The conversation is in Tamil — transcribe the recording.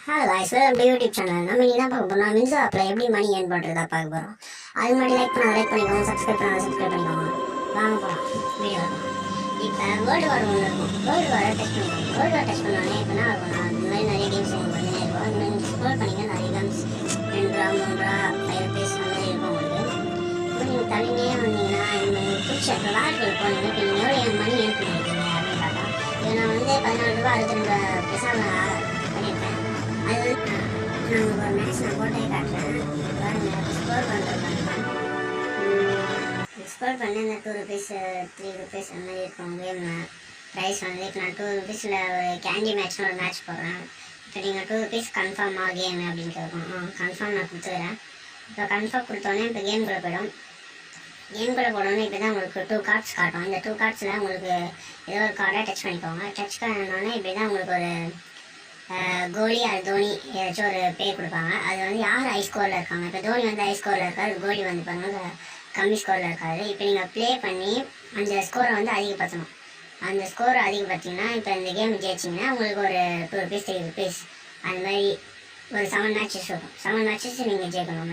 Hello guys, welcome to YouTube channel. நம்ம இன்னைக்கு தான் பார்க்க போகிறோம் மின்சா ஆப்பில் எப்படி மணி ஏர்ன் பண்ணுறதா பார்க்க போகிறோம். அது முன்னாடி லைக் பண்ணிக்கோங்க, சப்ஸ்கிரைப் பண்ணிக்கோங்க. வாங்க போகலாம் வீடியோ. இப்போ வேர்ல்டு வார் ஒன்று இருக்கும். வேர்ல்டு வாரை டெஸ்ட் பண்ணிக்கோங்க. வேர்ல்டு வார் டெஸ்ட் பண்ணோடனே இப்போ என்ன ஆகும்னா இந்த மாதிரி நிறைய கேம்ஸ் உங்களுக்கு வந்துனே இருக்கும். அந்த மாதிரி ஸ்க்ரோல் பண்ணிங்க நிறைய கேம்ஸ் 2 ரூபா 3 ரூபா 5 ருபீஸ் அந்த மாதிரி இருக்கும் உங்களுக்கு. இப்போ நீங்கள் தனியே வந்தீங்கன்னா இந்த பிடிச்ச இப்போ வேர்ல்டு போனீங்க. இப்போ நீங்கள் எவ்வளோ மணி ஏர்ன் பண்ணியிருக்கீங்க அப்படின்னு பார்த்தா இப்போ நான் வந்து 14 ரூபா 62 பைசா பண்ணியிருக்கேன். அது நான் உங்களுக்கு ஒரு மேட்ச் நான் போட்டே காட்டுறேன். ஸ்கோர் பண்ணுறேன். ஸ்கோர் பண்ணி இந்த 2 ருபீஸ் 3 ருபீஸ் அந்த மாதிரி இருக்கும் கேம் ப்ரைஸ் வந்து. இப்போ நான் 2 ருபீஸில் ஒரு கேண்டி மேட்ச்னு ஒரு மேட்ச் போடுறேன். இப்போ நீங்கள் 2 ருபீஸ் கன்ஃபார்மாக கேம் அப்படின்னு கேட்கும். கன்ஃபார்ம் நான் கொடுத்துக்கிறேன். இப்போ கன்ஃபார்ம் கொடுத்தோன்னே இப்போ கேம்குள்ளே போயிடும். கேம்குள்ளே போடணும்னு இப்போ தான் உங்களுக்கு 2 கார்ட்ஸ் காட்டும். இந்த 2 கார்ட்ஸில் உங்களுக்கு ஏதோ ஒரு கார்டை டச் பண்ணிக்கோங்க. டச் பண்ணோன்னே இப்படி தான் உங்களுக்கு ஒரு கோலி அது தோனி ஏதாச்சும் ஒரு பேர் கொடுப்பாங்க. அது வந்து யார் ஹை ஸ்கோரில் இருக்காங்க. இப்போ தோனி வந்து ஹை ஸ்கோரில் இருக்காரு, கோலி வந்து பாருங்க கம்மி ஸ்கோரில் இருக்காரு. இப்போ நீங்கள் ப்ளே பண்ணி அந்த ஸ்கோரை வந்து அதிகப்படுத்தணும். அந்த ஸ்கோரை அதிகப்படுத்திங்கன்னா இப்போ இந்த கேம் ஜெயிச்சிங்கன்னா உங்களுக்கு ஒரு 2 ருபீஸ் 3 ருபீஸ் அந்த மாதிரி ஒரு 7 மேட்சஸ் இருக்கும். 7 மேட்சஸ் நீங்கள் ஜெயிக்கணும்.